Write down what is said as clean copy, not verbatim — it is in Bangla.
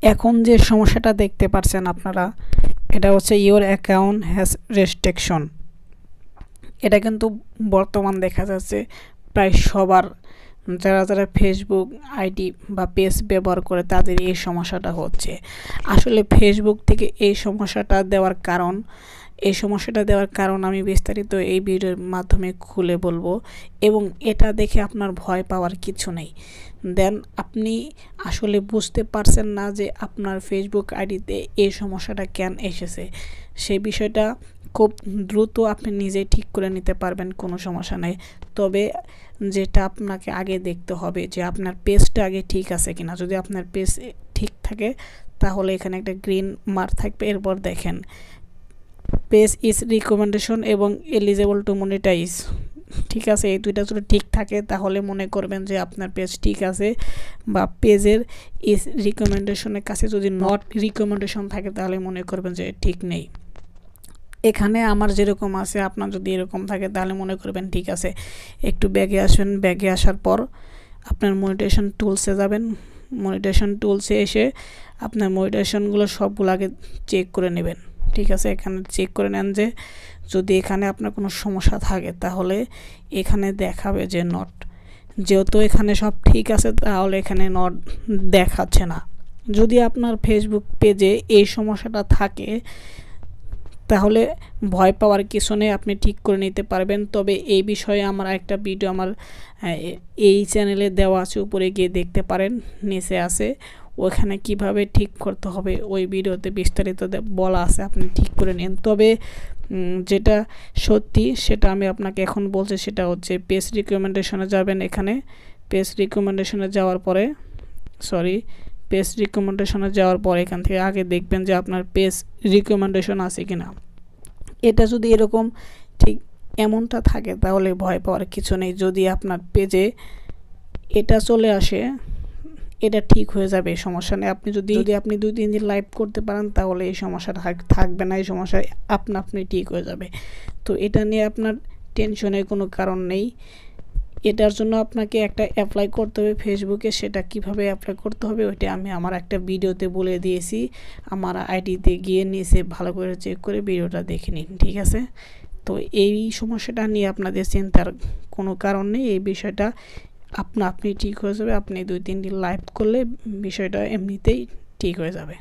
এখন যে সমস্যাটা দেখতে পাচ্ছেন আপনারা, এটা হচ্ছে ইওর অ্যাকাউন্ট হ্যাজ রেস্ট্রিকশন। এটা কিন্তু বর্তমান দেখা যাচ্ছে প্রায় সবার, যারা যারা ফেসবুক আইডি বা পেজ ব্যবহার করে তাদের এই সমস্যাটা হচ্ছে। আসলে ফেসবুক থেকে এই সমস্যাটা দেওয়ার কারণ আমি বিস্তারিত এই ভিডিওর মাধ্যমে খুলে বলবো, এবং এটা দেখে আপনার ভয় পাওয়ার কিছু নেই। দেন আপনি আসলে বুঝতে পারছেন না যে আপনার ফেসবুক আইডিতে এই সমস্যাটা কেন এসেছে, সেই বিষয়টা খুব দ্রুত আপনি নিজেই ঠিক করে নিতে পারবেন, কোনো সমস্যা নেই। তবে যেটা আপনাকে আগে দেখতে হবে যে আপনার পেজটা আগে ঠিক আছে কিনা। যদি আপনার পেজ ঠিক থাকে তাহলে এখানে একটা গ্রিন মার্ক থাকবে, এরপর দেখেন পেজ ইজ রিকমেন্ডেশন এবং এলিজেবল টু মনিটাইজ, ঠিক আছে। এই দুইটা যদি ঠিক থাকে তাহলে মনে করবেন যে আপনার পেজ ঠিক আছে, বা পেজের ইজ রিকমেন্ডেশনের কাছে যদি নট রিকমেন্ডেশন থাকে তাহলে মনে করবেন যে ঠিক নেই। এখানে আমার যেরকম আছে আপনার যদি এরকম থাকে তাহলে মনে করবেন ঠিক আছে। একটু ব্যাগে আসবেন, ব্যাগে আসার পর আপনার মনিটাইজেশন টুলসে যাবেন। মনিটাইজেশন টুলসে এসে আপনার মনিটাইজেশনগুলো সবগুলো আগে চেক করে নেবেন, ঠিক আছে। এখানে চেক করে নেন যে যদি এখানে আপনার কোনো সমস্যা থাকে তাহলে এখানে দেখাবে যে নট। যেহেতু এখানে সব ঠিক আছে তাহলে এখানে নট দেখাচ্ছে না। যদি আপনার ফেসবুক পেজে এই সমস্যাটা থাকে তাহলে ভয় পাওয়ার কিছু নেই, আপনি ঠিক করে নিতে পারবেন। তবে এই বিষয়ে আমার একটা ভিডিও আমার এই চ্যানেলে দেওয়া আছে, উপরে গিয়ে দেখতে পারেন, নিচে আছে। ওখানে কিভাবে ঠিক করতে হবে ওই ভিডিওতে বিস্তারিত বলা আছে, আপনি ঠিক করে নিন। তবে যেটা সত্যি সেটা আমি আপনাকে এখন বলছি, সেটা হচ্ছে পেজ রিকমেন্ডেশনে যাবেন। এখানে পেজ রিকমেন্ডেশনে যাওয়ার পরে এখান থেকে আগে দেখবেন যে আপনার পেজ রিকমেন্ডেশন আছে কিনা। এটা যদি এরকম ঠিক এমনটা থাকে তাহলে ভয় পাওয়ার কিছু নেই। যদি আপনার পেজে এটা চলে আসে, এটা ঠিক হয়ে যাবে, সমস্যা নেই। আপনি যদি 2-3 দিন লাইভ করতে পারেন তাহলে এই সমস্যাটা থাকবে না, এই সমস্যা আপনি ঠিক হয়ে যাবে। তো এটা নিয়ে আপনার টেনশনের কোনো কারণ নেই। এটার জন্য আপনাকে একটা অ্যাপ্লাই করতে হবে ফেসবুকে। সেটা কিভাবে অ্যাপ্লাই করতে হবে ওইটা আমি আমার একটা ভিডিওতে বলে দিয়েছি। আমার আইডিতে গিয়ে নিচে ভালো করে চেক করে ভিডিওটা দেখে নিন, ঠিক আছে। তো এই সমস্যাটা নিয়ে আপনাদের চিন্তার কোনো কারণ নেই। এই বিষয়টা আপনি ঠিক হয়ে যাবে। আপনি 2-3 দিন লাইভ করলে বিষয়টা এমনিতেই ঠিক হয়ে যাবে।